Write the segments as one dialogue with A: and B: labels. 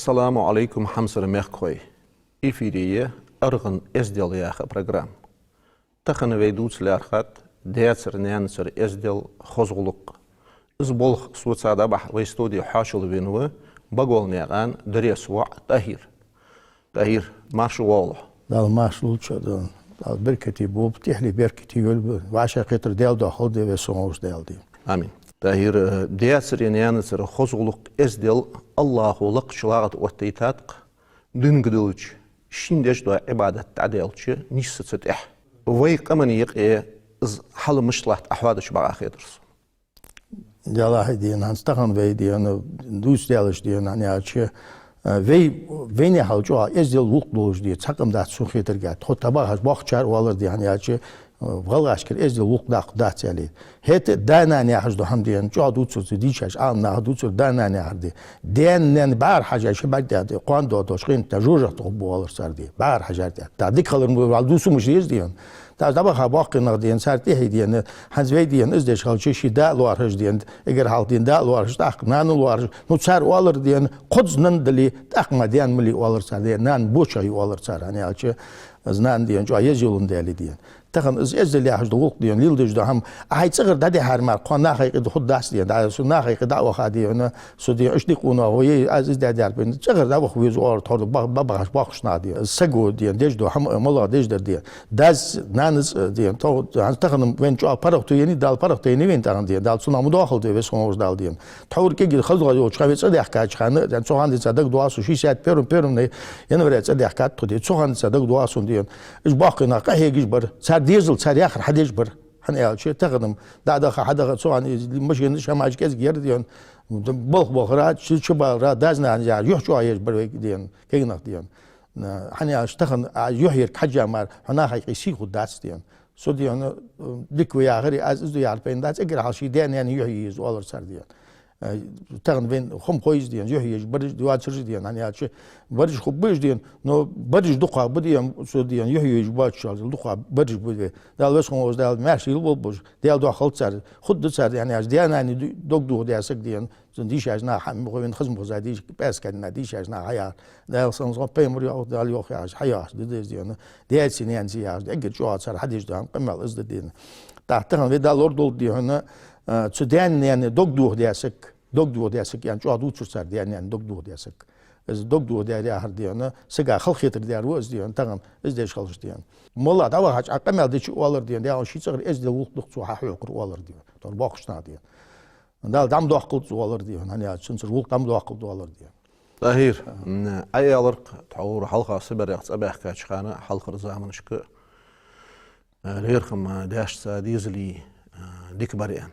A: Assalamu alaikum hamsır mehkoy. İfiriye argın ezdel yağı program. Takını veyduçlar hat, değatsır nyansır ezdel xozguluk. İzbol suçada bah ve studi haşıl venuve, bagol nyagan dres wa tahir. Tahir marşuvalı.
B: Dal marşul çadın. Dal berketi bu tihli berketi yol vaşa qitr del daxil de ve sonuç deldi.
A: Amin. Tahir değatsır nyansır xozguluk ezdel Allahu laqşlağat ve teytatq düngdülç. Şindeş doğa ibadet ta'delçi niş sıtıtih. Ve qamani yaqi iz halmışlat ahvadıç bağa xedrs.
B: Dalahi diyen hanstahan ve diyen dus deliş diyen hani açı ve ne halcu ezdel luqluj diye çaqımda su xetirga totaba has baxçar olur diye hani açı Valgaşkir ezdel luqdaq daçali. Het dana ne hajdu ham diyen çadu çuzu dişaş an nahdu çur dana ne hardi. Denen bar haja şebaddi qando doşqin tajuraq bu olur sardi. Bar hajar diye. Tadı kalır mı valdusu mujiz diyen. Tazda ha baqına diyen sarti diyen hazve diyen izdeş halçı şida luarhaj diyen. Eğer haltin da luarhaj taqnan luarhaj nu çar olur diyen qudznan dili taqma diyen mili olur sardi. Nan bu çay olur sar hani açı aznan diyen jo ayez yolun deli diyen. Takın ezdel yahjdu luq diyen lildejdu ham ayçıgır da de harmar qonna haqiqi xuddas diyen da su haqiqi da waxa diyen su diyen işdiquna hoye aziz da der ben çıgır da wax vez or tordu bağış baxışna diyen sago diyen dejdu ham mola dejder diyen daz nanız diyen to takın ben jo paraqtu yeni dal paraqtu yeni ben taran diyen dal sunamu daxil diye ve sonuç dal diyen tawr ke gil xalqa yo çıxavetsa da haqqa çıxanı dan soğan desadak duası şu saat perum ne yana veretsa da haqqa tu diye soğan desadak duası diyen iş baqına qahe giz bar ديزل سريع آخر حد يجبر حنا يا شيء تخدم دا حدا سواء مش يندش هم عايز غير ديان بخ رات شو رات دازنا يعني يح شو يجبر ديان كينك ديان حنا اشتغل يحير حاجة مار هنا هيقيسي خد داس ديان سو ديان ديك ويا غير از دو يعرفين داس اقرا هالشي ديان يعني يحيز والله صار ديان تاخن بين خم كويس ديان يحيز برج دوات سرج ديان يعني هالشي برج خبيش ديان نو برج دقة بديان سو ديان يحيز بات شال دقة برج بدي دال بس خموز دال ماشي لو بوج دال دو خلط صار خد صار يعني از ديان يعني دو دياسك ديان زنديش عجنا حم مغوين خزم غزاديش بس كان ديش عجنا حياة دال صنص بيمر يا دال يوخ يا حياة ديز ديال سنين زياد اجر شو صار حدش دام قمل ازد دين تحتهم دال لورد ديان تدين يعني دوغ دياسك يعني شو عدو صار يعني دوغ دياسك از دوغ ديا هر ديانا سغا خل خيتر ديار وز ديان تاغم از ديش خلش ديان مولا دا واج اقمل دي شو ولر ديان ديان شي صغر از دي وقت شو حقر ولر ديان دور باقشنا ديان دال دام دوقل ولر ديان هني شنصر وقت دام دوقل ولر ديان
A: Tahir, ayalır tawur halqa siber yaqsabah kaçxana halqır zamanışkı lirxim daşsa dizli dikbariyan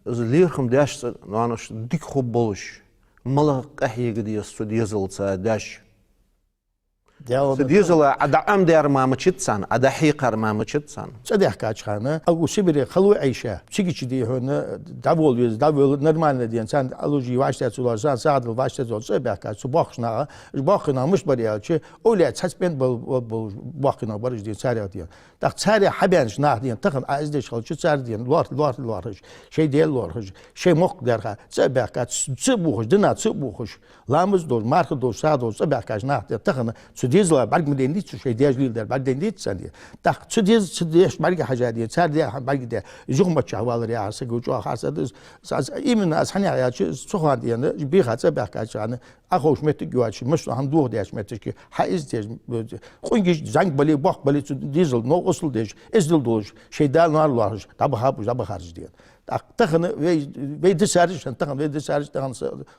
A: iz lirxim daşsa nanuş dik xob boluş mala qahiye diye su dizilsa daş ديزل عدا أم دير ما مشتسان عدا حيقر ما مشتسان.
B: صدق كاتشخانة أو سبري خلو عيشة شيء كذي هنا دابول نرمال نديان سان ألوجي واشتة سولار سان ساعد الواشتة سولار سبب كات سباقنا باقنا مش بريال شيء أولي تحسبين باقنا برج ديان ساري ديان تاخد ساري حبيانش ناه ديان تاخد عايزدش خل شو ساري ديان لوارج شيء ديال لوارج شيء مقدرها سبب كات سبوخش دنا سبوخش لامز دول مارك دول ساعد دول سبب كات ناه ديان تاخد ديزل بعد ما دنديت شيء دياج ليدر بعد دنديت سندي تاخ ديز بعد حاجه دي صار دي بعد دي جوم بتشاول يا سجو جو خاصه ايمن اسحني يا سوخان دي بي خاصه بحكاش انا اخوش مت جواش مش هم دو ديش مت كي حايز ديش خوينج زنگ بلي باخ بلي ديزل نو اصل ديش ازدل دوش شيء دال نار لارج دابا خارج دي تاخن وي دي سارج تاخن وي دي سارج تاخن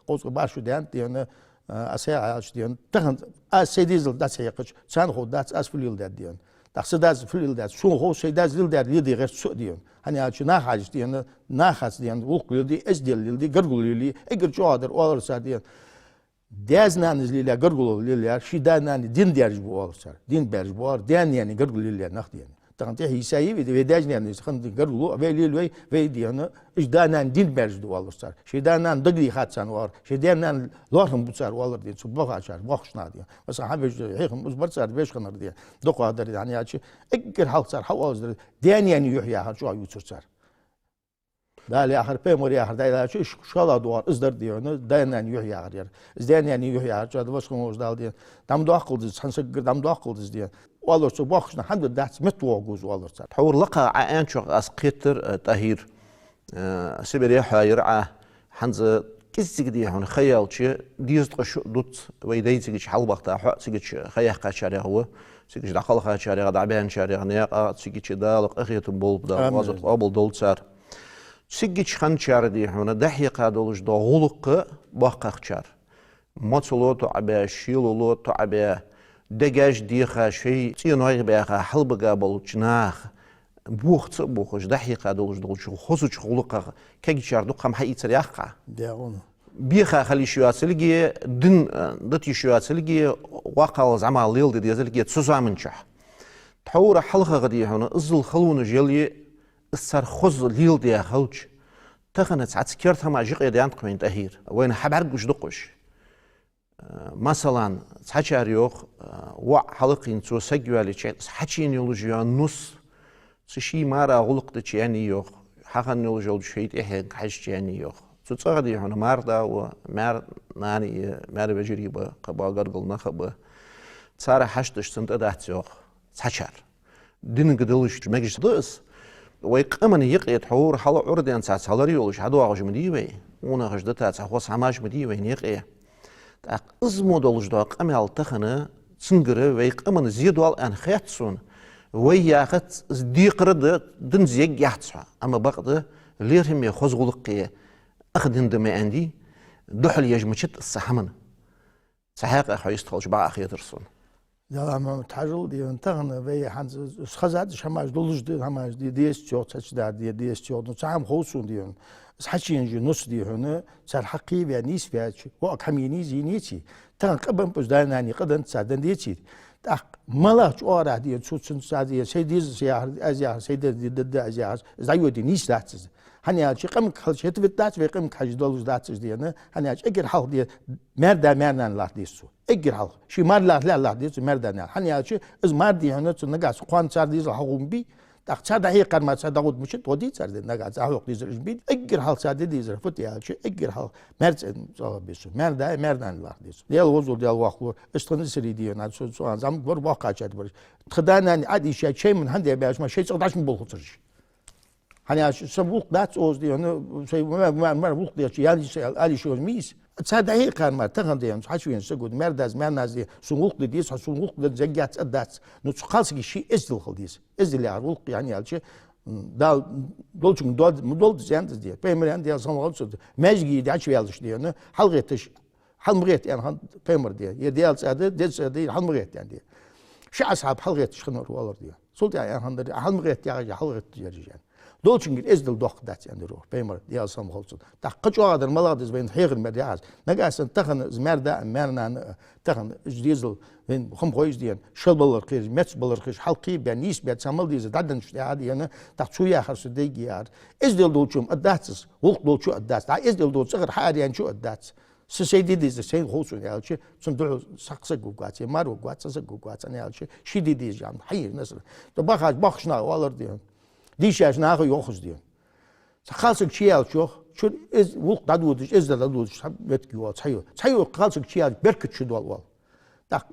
B: قوس باشو دي أسيا عايش ديان تخن أسيديزل داس يقش سان خود داس أسفليل داد ديان تخص داس فليل داس شو هو شيء داس ليل داد يدي غير سو ديان هني عايش ناخاج ديان ناخاس ديان وقل دي أسديل ليل دي قرقل ليل إجر شو هذا أول صار ديان داس نانز ليل قرقل ليل شي دا نان دين ديارج بو أول صار دين بيرج بو ديان يعني قرقل ليل ناخ ديان تانتي هي سايب دي داج يعني خند قرقل ويليل وي ديان إيش دانان دين بيرج دو أول صار شي دانان دقري خاتسان وار شي دانان لورهم بصار والله دين سبوخ عشر بوخش نادي بس حبيش هيهم مصبر صار بيش خنر دي دق هذا يعني هادشي اجر حال صار حواز دان يعني يحيى هاد شو يوتر صار ده آخر بيمر آخر ده شو شغلة دوار إصدر ديونه ده يعني يحيى آخر إزدان يعني يحيى آخر هذا وش كموش دال ديان دام دو أقل دز حنسجر دام دو أقل دز ديان والله شو باخشنا حمد دات متوقوز والله صار
A: تحور لقى عن شو أسقيتر تهير سبري حيرعة حنز كيس دي هون خيال شيء ديست قش دوت ويدين سيجي حل بقطع حق سيجي خيال قشاري هو سيجي دخل قشاري دعبان شاري نياقة سيجي دالق أخيط بول ده وازط قبل دول صار سيجي خان شاري دي هون دحيقة دولش ده غلق بقى خشار ماتلوت عبا شيلولوت عبا دجاج ديخا شيء تينوي بيخا حل بقابل جناخ بوخت بوخش دحيقة دولش خصوص غلق كي شاردو قام حقيقة رياقة
B: ديونه
A: بيخا خلي شواتلجي دن دتي شواتلجي واقع زعما ليل دي ديزلجي تسوزامنشح تحور حلقة غدي هنا ازل خلون جيلي السر خز ليل دي خلج تخنت ساعات سكرتها ما جيق يدي عندك من تأهير وين حبرقش دقش مثلا تحشاريوخ وحلقين تو سجوالي حشين يولجيا نص تشي مارا غلق دتشياني يوخ حقن يولجول شيء إحيان حشياني يوخ تصغدي هنا مردا ومر ناني مر بجريبه قبا قرقل نخبه صار حشتش سنت اداتيوخ تحشر دين قدلش ماجيش دس ويقمن يقيت حور حلا عردان ساعه سالاريولش هدو اغش مديوي ونا غش دتا تخوص حماش مديوي يقي تاق ازمو دولش داق امال تخنه سنغره ويقمن زيدوال ان خيتسون وياخت ديقرد دن زيق يحتسا اما بقده ليرهم يخزغلقيه أخذن دم عندي دحل يجمشت الصحمن صحيح أخوي يستخلش بقى أخي يدرسون
B: يلا ما تحجل دي انتهنا بي حنز خزات شماش دولج دي هماش دي ديس تشوت تش دي تشوت نصام خوسون دي حشين جي نص دي هنا صار حقي بيا نيس بياتش وقت حميني زينيتي تان قبن بس داناني قدن تصادن ديتي تاق ملاش اورا دي تشوتن سادي سيديز ازيا سيد دي ازيا زايو دي نيس داتس هني أشي قم كحش هتفت دات في قم كحش دولز داتش دينا هني أشي أجر حال دي مردا مرنان لا ديسو أجر حال شي مر لا ديسو مردا نال هني أشي إز مردي هنا تنقاس قان صار ديز الحقوم بي تاخذ هي قرما صدقود مش تودي صار نقاس أحوق ديز بي أجر حال صار ديز فت يا أشي أجر حال مرد صار بيسو مردا مرنان لا ديسو ديال وزول ديال واقع استنى سري دينا سو زعم بر واقع جات بر تخدانا عادي شيء من هندي باش ما شيء 16 من بولخصرش هني سبوق دات أوز دي هنا شيء ما بوق دي يعني شيء علي شو ميس تصدق هي كان ما تغن دي حشوين سجود مرداز مرناز دي سوق دي ديس سوق دي زجات أدات نتخلص شيء إزدل خلديس إزدل يعرف يعني على شيء دولشون دول زيان دي بيمر عندي أصلا غلط ماجي دي عشوي على شيء هنا حلقتش حلمريت يعني بيمر دي يديال سعادة دي حلمريت يعني شو أصحاب حلقتش خنور والله دي صوت يعني هندر حلمريت يعني حلقت يعني دول شنقول إزدل دوق دات يعني روح بيمر ديال سام خلصون تحقق واحد الملاذ بين حيغ المدياز نقاس تخن زمردا مرنا تخن جديزل بين خم خويز ديان شل بلر خير متس بلر خير حلقي بنيس بيت سامل ديز دادن شو عادي أنا تحت شو يا خرس ديجي يار إزدل دول شوم أداتس وقت دول شو أداتس إزدل دول صغر حادي يعني شو أداتس سيدي ديز سين خلصون يا شيء صندوق سقسق وقاتي مارو وقات سقسق وقات أنا يا شيء شي ديز جام حي نسر تباخش باخشنا والر ديان ديش ناخذ يأخذ ديون. خالصك شيال شو إز وقت دادودش إز دادودش بتكيوات صحيح خالصك شيال بركت شو دوال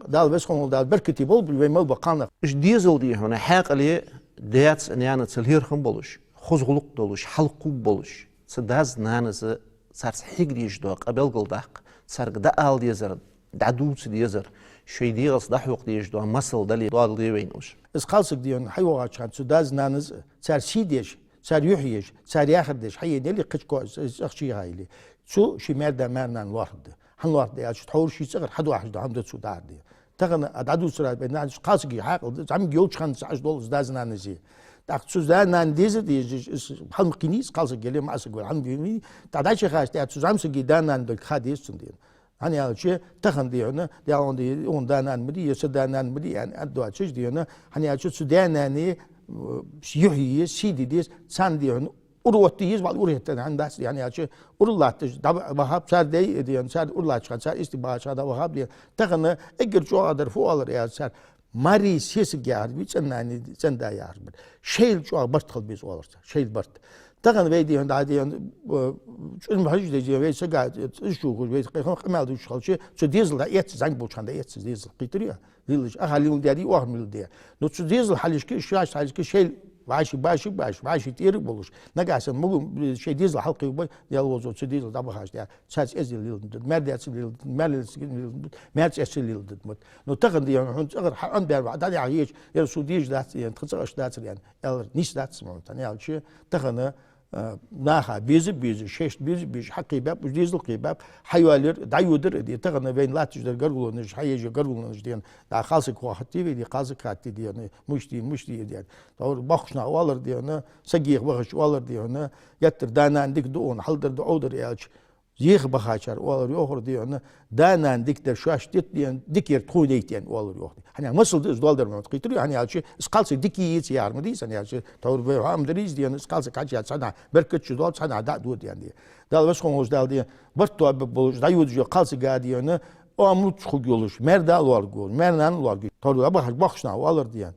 B: دال بس خمول دال بركت يبول بيمل بقانا.
A: إيش ديزل دي هنا حق لي ديات يعني تسلير خم بولش خزغلق دولش حلقو بولش سداز نانز صار حق ديش دو قبل قلدق صار دال ديزر دادوس ديزر شيء دي أصدح وقت ديش دو مسل دلي دوال دي وينوش.
B: إز خالصك ديون حيوات كان سداز نانز صار سيديش صار يحييش صار ياخدش حي دلي قشكو أخشي هايلي شو شي مردا مرنا الواحد هالواحد يا شو تحول شي صغر حد واحد عنده سودار دي تغنى عدو سرعة بين خالصك حاق عم جيوش خمس عشر دولار سداز نانزي تاخد سوزان نان ديز دي حلم قنيس خالصك جلي ما أسقول الحمد لله تعداش خاش تاخد سوزان سجي دان نان دل خاديس سندين هني على شيء تخن ديونا دي عندي اون دانان مدي يسدانان مدي يعني ادو اتش ديونا هني على شيء سوداناني يحيي سيدي ديس سان ديون اروتيز بعد اوريت عنداس يعني على شيء اورلاتش وهاب صار دي ديون صار اورلاتش صار استباش هذا وهاب دي تخن اجر شو قدر فوق يا صار ماري سيس جار بيصناني صندا يار شيل شو برت خل بيز اولر شيل برت تغن ويدي هند عادي شو المحاج دي ويد سجاد شو ويد قمال دي شو شو شو ديزل ده يت زنگ بوشان ده يت ديزل قيتريا ديلش أهالي دي واحد من دي نو شو ديزل حالش كي شاش حالش كي شيء باش تير بولش نقاسن مو شيء ديزل حلقي وبي يلا وزو شو ديزل دابا خاش ده شاش ازل مرد ازل مرد ازل نو تغن دي هون اگر عند بعد ده عيش يا شو ديج ده يعني تخصش ده يعني يلا نيش ده سمعوا يعني شو تغن ناخا بيز شيش بيز حقي باب ديزل قيباب حيوالر دايودر دي تغن بين لا تجدر قرولنش حيجي قرولنش دي دا خاصك واحد تي دي خاصك هات دي يعني مشتي دي طور بخشنا والر دي انا سجيخ بخش والر دي انا يتر دانا عندك دون حلدر دعودر يالش زيخ بخاشر والر يوخر دي انا دانا عندك در شاش دي ديكير تخوديت يعني والر يوخ hani nasıl da doldur mu tıkıtırıyor hani alçı iskalsı diki yiğit yar mı değilsen alçı tavır ve hamdriz diye iskalsı kaç ya sana berkut şu dol sana da dur diye dal ve son hozdal diye bart to buluş da yuduyor kalsı ga diye ne o amut çıkıyormuş merdal var gol mernan var tavır bakışna alır diye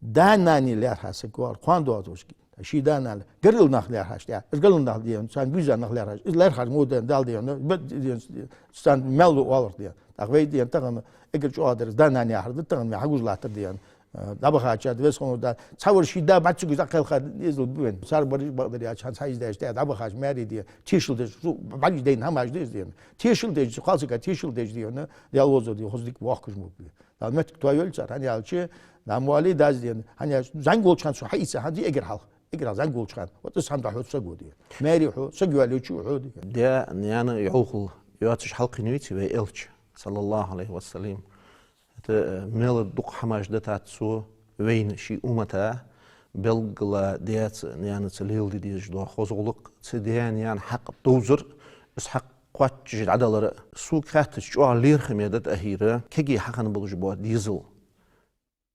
B: dananiler hasık var quando atos şi danal gırıl nakler haş ya gırıl nakler diye sen güzel nakler haş izler har modern dal diye sen melu alır diye takvey diye takım اگر جو آدرس دان نانی هر دت تغن محجوز لاتر دیان دابا خاطر دوست خونو دا تصور شیدا بچه گذا خیل خد یزل ببین سر باریش بقدر یا چند سایز داشت دابا خاطر مری دی تیشل دش باقی دین هم اجد دیان تیشل دش خاصی که تیشل دش دیان دیال وزو دی خودی واقعش مبلی دامت تویل چر hani alçı namwali daz diyan hani zangol çan su hayse hadi eger zangol çan و تصحن ده حوت سجود diye meri حو سجوالي çu حو
A: ده yani يعوق يعطش حلقي نويتي ويلش صلى الله عليه وسلم ميل الدق حماش دتات سو وين شي أمتا بلغلا ديات يعني تليل دي جدو خوزغلق تديان يعني حق دوزر اس حق قواتش عدالر سو كاتش جو لير خميدت أهيرة كي حقن بلوج بو ديزل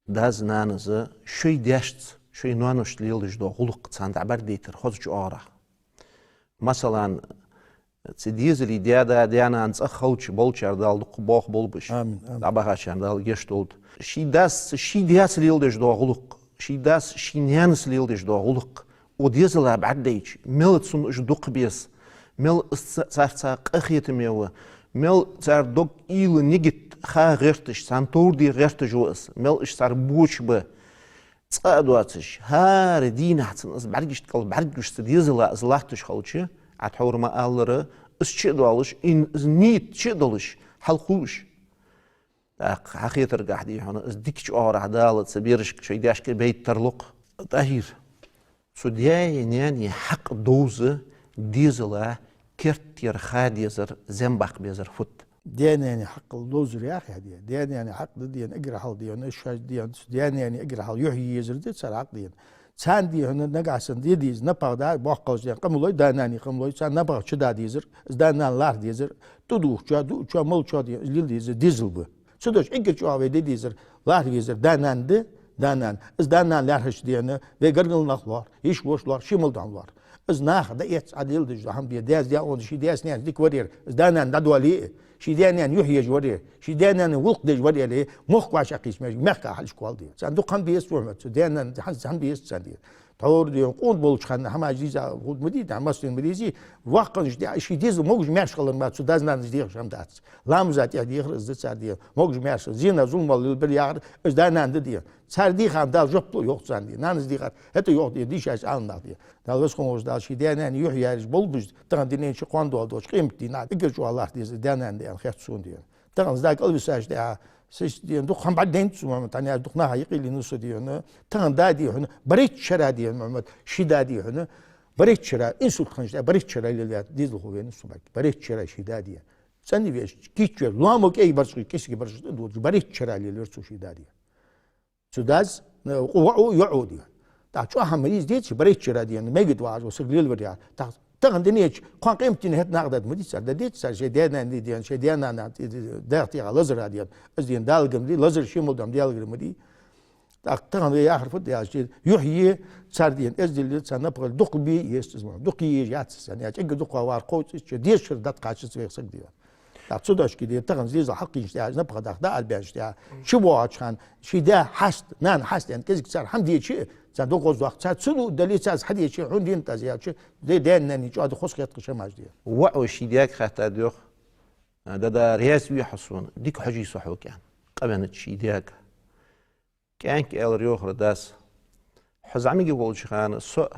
A: داز نانز شوي ديشت شوي نوانوش ليل جدو غلق تساند عبر ديتر خوز جو آره مثلا تديزل ديانا أنت أخوش بولشار دال دقباخ بولبش.
B: آمين.
A: دابا هاشان دال جشتولد. شي داس ليلدش دو غلق. شي نيانس ليلدش دو غلق. وديزل بعديش. ملت سون إش دق بيس. مل صار أخيت ميوه. مل صار دق إيل نيجت خا غيرتش. سانتور دي غيرت جوس. مل إش صار بوش ب. تصادواتش. هار دين حسن أز بعديش تقول بعديش تديزل أزلاتش خالشة. عتحور ما ألره إسشدوالش إن نيت شدولش حلقوش حقيقة قاعد يحنا إزديكش أورا عدالة سبيرش شيء داش كبيت ترلق تأهير سوديا يعني حق دوزة ديزلا كرتير خاديزر زنبق بيزر فوت
B: ديان يعني حق الدوزر يا أخي هدي ديان يعني حق ديان أجر حال ديان إيش ديان يعني أجر حال يحيي يزر دي صار حق ديان sen diye hani ne gelsin diye diyiz ne par da bak kalacak kamuloy da nani kamuloy sen ne par çıda diyizir izdananlar diyizir tuduqça malça diye lil diyizir dizil bu çıdoş iki çave de diyizir lar diyizir danan izdananlar hiç diyene ve gargılnaklar iş boşlar şimildanlar iznah da et adil diye ham diye dez ya on şey dez ne dik verir izdanan da duali شيدان يعني يحيى جوري شيدان يعني ولق دج وري عليه مخ واش قيس مخ حلش قال دي صندوق كان بيس وحمد شيدان حس هم بيس صندوق تور دي قول بولش كان هم عزيزه خود مدي عمستين مديزي واقع شي ديز موج ماش قالن ما سوداز نان دي شام دات لام زات يا دي خرز دات دي موج ماش زينا ظلم البر يار ازدان نان دي سردي خام دال جوبلو يوق زاندي نان دي حتى يوق دي شاش ان دي دال بس كون دال شيدان يعني يحيى بولبج تان دي نيش قاندو دوش قيمت دي نا دي جو الله دي دان يعني خيرتسون دي تان زاك البساج دي سيش دي دو خم بعدين تسمع تاني دقنا هيقي لي نص دي هنا تان دادي هنا بريت شرا دي محمد شيدا دي هنا بريت شرا انسو خنج بريت شرا اللي دي له هو نص بريت شرا شيدا دي سني فيش كيتش لامك اي برشي كيسكي برشي دو بريت شرا اللي لرسو شيدا دي سوداز يعود تا شو هم مريض دي بريت شرا دي ما يقدر واحد وسجل وريا تغن دنيش قان قيمتين هت نقدر مدي سر ديت سر شي دينا دي شي دينا دارتي على لزر دي ازين دالغم دي لزر شيمول دم ديالغم دي تغن يا حرف دي شي يحيي سر دي ازدل سنه بقى دقبي يستزم دقي ياتس يعني اجي دقوا وار قوت دي شر دات قاش سويق دي صداش كده تغن زيز حق يشتاج نبغى ده البيشتاج شو واجهن شي ده حست نان حست يعني كذا صار حمدي شيء صار دوغوز وقت صار سلو دليل صار حدي شيء عندي انت زياد شيء ده ناني جو هذا خص خيط قشة ماجدي
A: وعوشي ديك حتى دوخ ده رياس ويحصون ديك حجي صحو كان قبل شي ديك كان كيل ريوخ رداس حزعمي يقول شخان سوء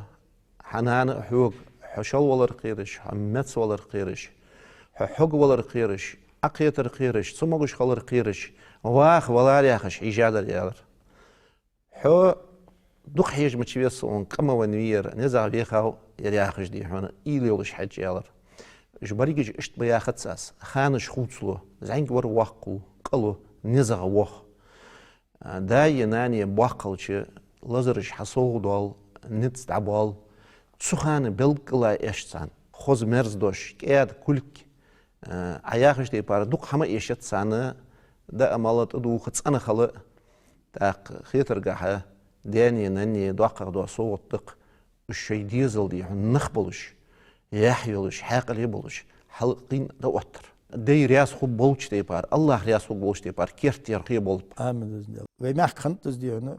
A: حنان حوق حشل ولا رقيرش حمتس ولا رقيرش حق ولا رقيرش أقيت رقيرش سمعوش خل رقيرش واخ ولا رياخش إيجاد ريال حو دق حيج متشبيسون كما ونوير نزع بيخاو يرياخش دي حنا إيلي ولش حج يالر جبريج اشت بياخد ساس خانش خوتسلو زعنك ور واقو قلو نزع وخ دا يناني باقلش لازرش حصول دول نتس تعبال تسخان بلقلا اشتسان خوز مرز دوش كياد كلك عياخش دي بار دوق حما اشت سانه دا امالت دو خصنا خلق تاق خيتر قاحه داني ناني دوق دو صوتق الشي ديزل دي نخبلش يحيلش حاقل يبلش حلقين دوتر دي رياس خو بولش دي بار الله رياس خو بولش دي بار كيرتي رخي بول
B: امين وما خنت ديونه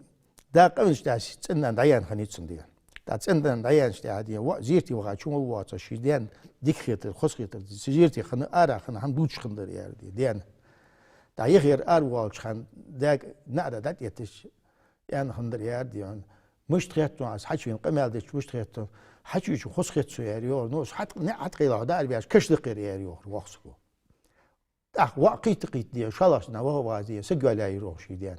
B: دا قمش تاش تسنن ديان خنيتسن ديان دا تسنن ديان شتادي زيرتي وغا شو واتس شيدان ديكخيت خصخيت سجيرتي خن ارا خن هم دوتش خندر ياردي ديان دا يغير ار والش خن دا نعدا دات يتش يعني خندر ياردي مش تخيت ناس حكي قمال ديش مش تخيت حكي شو خصخيت سو ياريو نوس حتى نعت قيلا دار بياش كش دقير ياريو وخصكو وقيت قيت دي شلاش نواه وازي سجوا يروح شيدان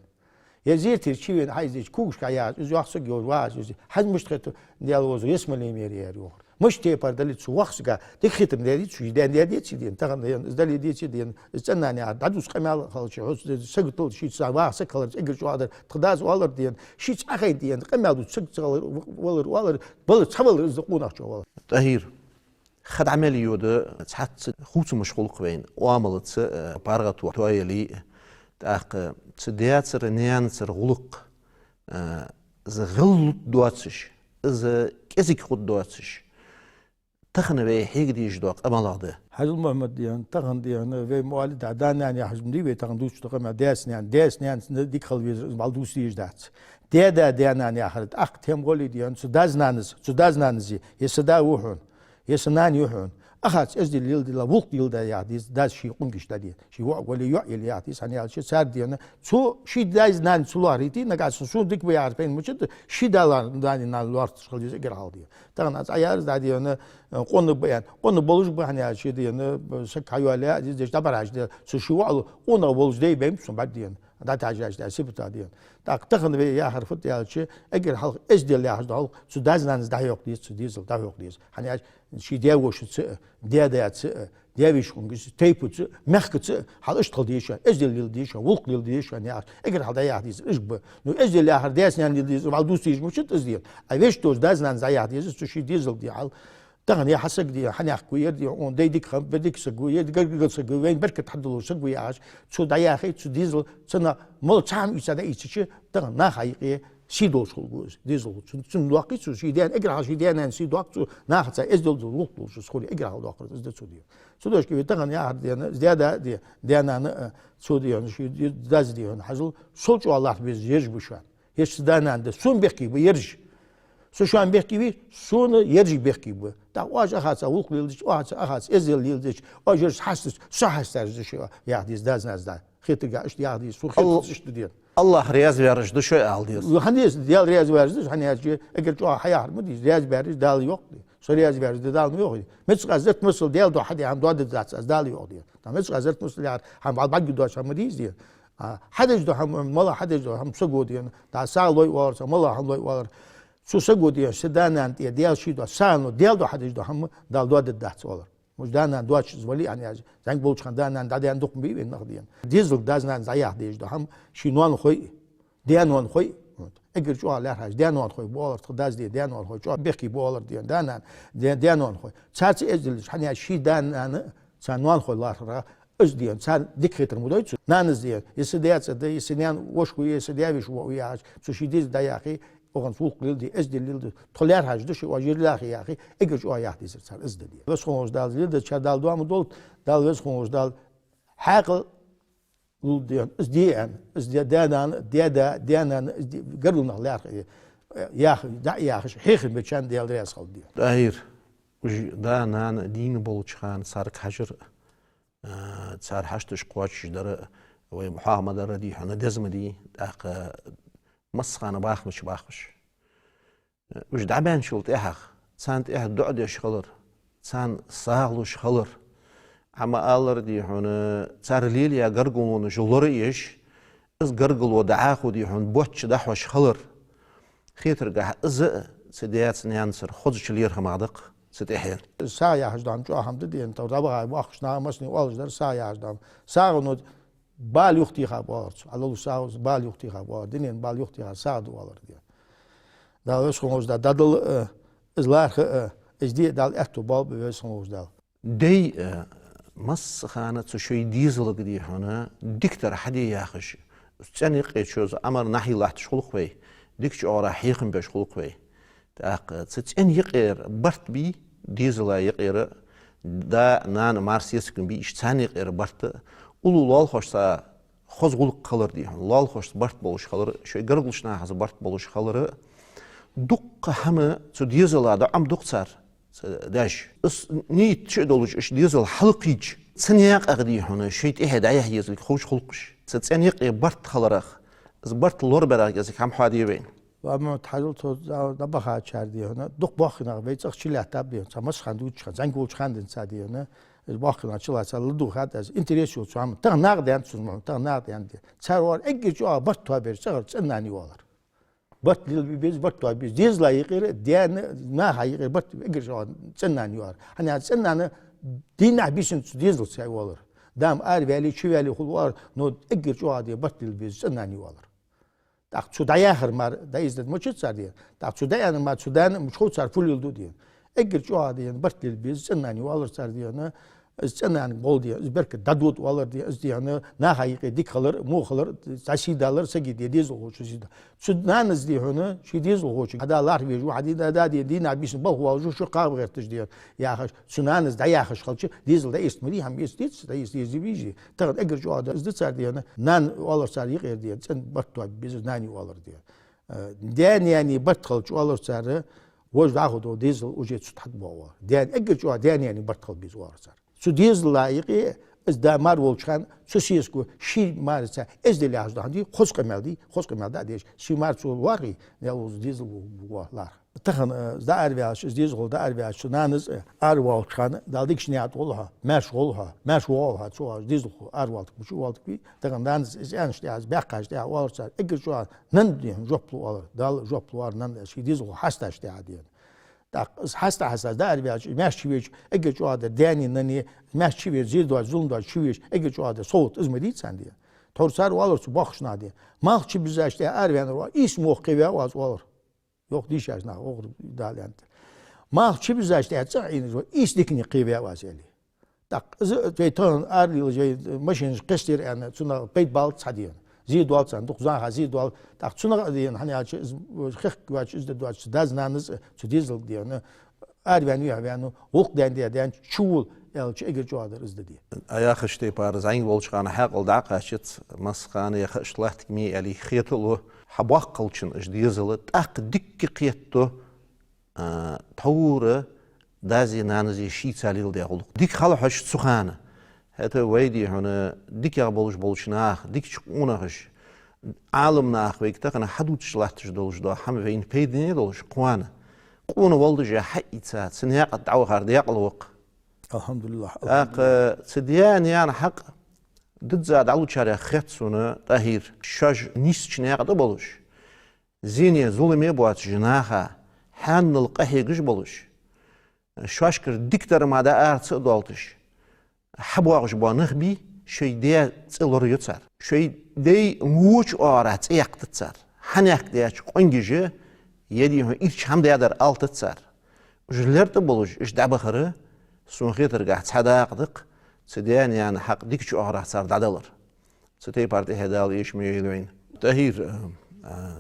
B: يزيرتي شيء عايز كوش كياز إذا وقت سجوا واز حد مش تخيت ديالوز يسمى لي ميري ياريو مش تيبر دليل سو وقت سجا تخيت مدري شو يدان دي تشيدين تغن دليل دي تشيدين استناني عدوس قمال خالش حس سجتول شيء سوا سكلر اجر شو هذا تقداز والر دين شيء اخي دين قمال سجتول والر بل تحول رزقونا شو
A: طهير خد عملي يود تحت خوت مشغول قوين وعملت بارغت وتويلي تاق تديات سر نيان سر غلق زغلط دواتش إذا كذي خد دواتش تخن بي حيق ديش دوق أمال هذا
B: حجل محمد ديان تخن ديان في موالد عدان يعني حجم دي بي تخن دوش تقمع داس نيان ديك خلوي بالدوس ديش دات ديدا ديان يعني أخرت أخ تهم قولي ديان سداز نانزي يسدا وحون يسنان يحون أخذ أزدي الليل دلا وقت يل دا يعديس داز شيء قنقش دادي شيء وقولي يعيل يعديس هني على شيء صار دينا شو شيء داز نان سلاريتي نقعد شو ديك بيعرفين مشت شيء دالار داني نان لارت شغل يزق الحالدي ترى از عيار دادي أنا قن بيان قن بولش بهني على شيء دينا شك حيوالي ديش دبر عجد شو وعلو قن بولش دي بيمسون بعد دينا دا تعجز دا سبت ديان تخن بي يا حرفت يا شيء اجر حلق ازدي اللي حد حلق سو داز نان دا يوق ديس ديزل دا يوق ديس هني شي ديا وش ديا ديا بيش كونجس تيبوت مخكت حال اشتغل ديش ازدي اللي ديش وقت اللي ديش يعني اجر حدا يا ديس اجب نو ازدي اللي حد ديس يعني ديس بعد دوستيش مش ازدي ايش توز داز نان زي ديس سو شي ديزل دي حال تغن يا حسك دي حني اخكو يدي اون ديك خم بديك سغو يدي سغو وين بركه تحدلو سغو يا عاش سو دا يا اخي سو ديزل سنا مول تشام يسدا ايتشي تغن نا حقيقي شي دو شغل ديزل سن واقي سو شي ديان اقرا شي ديان سي دوك نا حتى ازدل دو شو سخولي اقرا دو اخر ازدل سو دي سو دوش كي تغن يا ديان زياده دي انا سو ديان شي داز ديان حزل سولچو الله بيز يرج بشان هيش دانا سون بيكي بيرج سو شو عم بيحكي بيه سون يرجع بيحكي بيه تا واج أخذ أوق ليلدش واج أخذ إزيل ليلدش واجرس حسس صحس ترجش يعديس داز ناز دا خيط قاعش يعديس سو خيط إشتديان
A: الله رياض بيرج دو شو عالديس
B: وهنديس ديال رياض بيرج هني هالشيء أقول شو حيار مدي رياض بيرج دال يوق سو رياض بيرج دال يوق مش غزت مسل ديال دو حد عم دواد دات دال يوق ديال تا مش غزت مسل يار هم بعد دوش هم مديز ديال حدش دو هم ملا حدش دو هم سقود ديال تا سال لوي وارس ملا هم لوي وارس سو سجودي سدانا أنت ديال شيء دو سانو ديال دو حدش دو هم دال دو دات ولا مش دانا دواتش زولي يعني زين بولش خان دانا دادي عندكم بين نقدين ديزل دازنا زياه ديش دو هم شينوان خوي ديانوان خوي اگر شو على حاج ديانوان خوي بولر تداز ديانوان خوي شو بيحكي بولر دانا ديانوان خوي ساعات ازل حني شي دانا سانوان خوي الله أجديان سان دكتور مدويت نانزديان يسديات سدي يسنيان وشكو يسدياويش وياش سو شي ديز داياخي وغن فوق ليلدي ازدي ليلدي طلعر حاج دشي واجير لاخي يا اخي اجر شو ياخدي سر ازدي بس خونش دال ليلدي شا دال دوام دول دال بس خونش دال حاقل لوديان ازديان دانان دانان قرلنا لا يا اخي دع يا اخي حيخ بتشان ديال رياس خلدي
A: داير وج دا نان دين بولشخان صارك حجر صار حشتش قواتش در ومحامد ردي حنا دزمدي داق مسخانه باخمش وج دعبان شولت اخ سانت دعد يشخلر سان ساغلوش خلر اما alır diye hunu sarlil ya gargulunu jolları iş iz gargulu da'ahu diye hun boç dahwaş khalır خيترجع إذا سديات نيانسر خذ شلير همادق ستحيل
B: ساعة هجدام جو هم ددين تو ربع واخشنا مسني والج در ساعة هجدام ساعة نود بال يختي خبار الله ساعة بال يختي خبار دينين بال يختي ساعة دوالر دي دا وسخوز دا دادل إزلاخ إزدي دال أكتو بال بوسخوز دال
A: دي مس خانة شوي ديزل قدي هنا دكتور حدي ياخش سني قيتشوز أمر نحي الله تشخلق بي ديكش أورا حيقن بشخلق بي تاق تسن يقير برت بي ديزل يقير دا نان مارسيسكن بي اشتان يقير برت أولو لال خوشتا خزغلق قلر دي هن لال خوش برت بولش قلر شوي قرقلشنا حز برت بولش قلر دق همه تو ديزل دا عم دقصار داش اس نيت شي دولش اش ديزل حلقيج سنياق اغدي هنا شيت احد عيه يزلك خوش خلقش ستسن يقير برت خلرخ از برت لور براق يزك هم حادي بين
B: وأما تحلل تو دبخة شردي هنا دق باخنا بيت أخشي تابلي سامس خندو تشخن زنقو تشخن سادي هنا باخنا شلا سال دو خد از انتريسيو شو هم تغنق ديان سوزمان تغنق ديان دي سروار اجي جو برت توابير سر سناني والر برت للبيز برت توابير ديز لا يغير ديان ما هيغير برت اجي جو سناني والر هني سنان دين عبيشن ديز ساي والر دام ار فالي شو فالي خلوار نو اجي جو دي برت للبيز سناني والر так чудая хрмар да издет мочит садия так чудая мар чудан мчхот сар фул юлду дия эгер чуадиен бартил биз сенани валыр сардияна сенани болдия изберке дадут валыр дия издияна на хайqi dik kalır mu kalır taşidalar segi diye diz oluşu sida çudan izdihunu şi diz oluşu hadalar ve hadida da diye din abişin bal huwa şu qab gertiş diye ya xaş sunan izda ya xaş xalçı dizl da istmiri hem istit da istizibiji tağ eger çuada izdi sardiyana nan alır sar yıqır diye sen bartu biz nani alır diye den yani bart xalçı alır sarı وش داخل ديزل وجيت تحت بوا دان اجر جو دان يعني برتقل بيز وارسر سو ديزل لايقي از دا مار ولشان سو سيسكو شي مارسا از دي لاج دي خوش قمالدي ديش شي مار سو واقي ياوز ديزل ولا تخن دا اربياش از ديزل دا اربياش نانز ارولشان دالديك شنيات ولها مشغولها سو ديزل ارولت شو ولت بي تخن دانز انش دي از باقاش دي وارسر اجر جو نن دي جوبلو ولر دال جوبلو وار نن شي ديزل حستاش دي عادي так حساس да арбияч мәшчивич эге жуада дәни нани мәшчивич зирдо зулмда чивич эге жуада соут измедит сәнди торсар алырсу бахшна ди малчы bizəşdə әрвән var is moqqiva var olur yox dişəşna oğru dalant malçı bizəşdə çayın islikni qiva var eli tak zeyton arlıcı maşın qistir yani suna peytbal çadiyan زيد والت عندك زاها زيد والت تاخذنا ديان هني هادشي خخ واش از دواتش دازنانز تديزل ديان اربانو يعني وق ديان شول يالچ اگر جوادر از دي
A: ايا خشتي بار زين ولشخان حقل داقاشت مسخان يا خشلحتك مي علي خيتلو حبقلچن اش ديزل تاق دك قيتو تور دازي نانزي شي تاليل ديغل ديك خلو حش سخانه هذا ويدي هنا ديك يا بولش ناخ ديك شقوناش عالم ناخ ويك تقنا حدود شلحتش دولش دا هم وين بيدني دولش قوانا قونا والدج حقيتا سنياق الدعوة خار دياق الوق
B: الحمد لله
A: سديان يعني حق ضد زاد علو شارع خيتسونا تاهير شاج نيس شنياق دا بولش زيني ظلمي بوات جناخا حان القهي قش بولش شاشكر ديكتر ما دا ارتس دولتش حبواغش بانخبي شي دي تلور يتصار شي دي موچ آرات يقتصار حنيق دياش قنجي يدي هو إيش هم ديادر التصار جلرت بولج إيش دعبخره سونخيتر قاعد حداقدق سديان يعني حق ديك شو آرات صار دعدلر ستي بارتي هدال إيش ميلوين تهير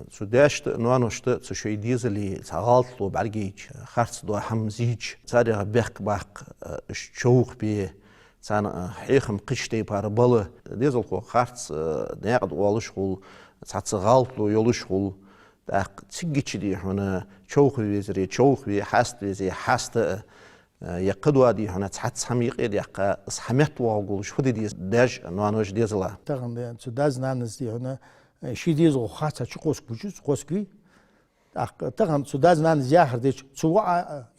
A: سوداشت نوانوشت سشوي ديزلي تغالطلو بعرقيج خرص دو حمزيج صار بيق باق شوق بيه Sen heyhim kıştay par balı dezol ko harts ne qad oluşul satsı galtlu yoluşul da çigiçi di hona çoğu veziri çoğu ve hast vezi hasta يقدوا دي هنا تحت سميق يدقى سمعت واقول شو دي داج نوانوش ديزلا
B: تاغن يعني سداز نانس دي هنا شي ديزو خاصة شو قوسكوجوس قوسكوي تاغن سداز نانس ياخر دي سوا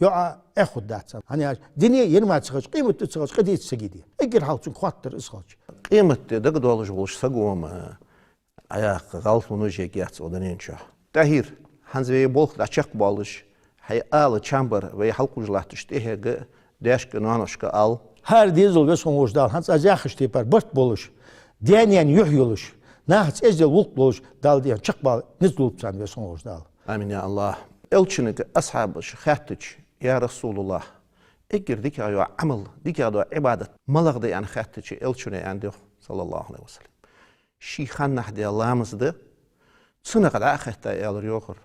B: يا اخد داتس يعني دنيا يرمى تسخش قيمة تسخش قديت سجيدي اجر حالتون خاطر اسخش
A: قيمة دق دولش بولش سقوم اياق غلط ونوجي جات ودنينشا تاهير هنزوي بولخ داشق بالش هي آل چامبر و halkuj lahtıştı hege deşke nanoşka al.
B: Her dizol ve sonuç dal. Hans azyaxış tepar bırt boluş. Diyen yuh yoluş. Nahç ezde vult boluş dal diyen çıkbal nizlupsan ve sonuç dal.
A: Amin ya Allah. Elçinik ashabı şahtiç ya Resulullah. Egirdik ya amal dik ya ibadet. Malagda yani xatiç elçine yani sallallahu aleyhi ve sellem. Şeyhan nahdi Allah'ımızdı. Sına kadar xatta yalır yokur.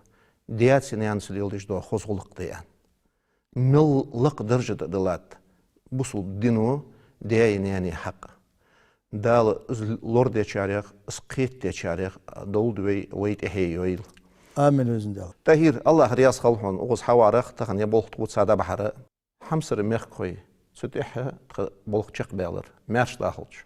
A: Diyatsin yani söylüyordu da hozguluk diyen. Millik derecede dilat. Busul dinu diyen yani hak. Dal lord geçarık, skit geçarık, doldu ve wait eheyoyl.
B: Amin özünde.
A: Tahir Allah riyaz khalhon oğuz havarık tağın ya bolqut utsada baharı. Hamsır mekkoy. Sütih bolqçık bağlar. Merş dahılç.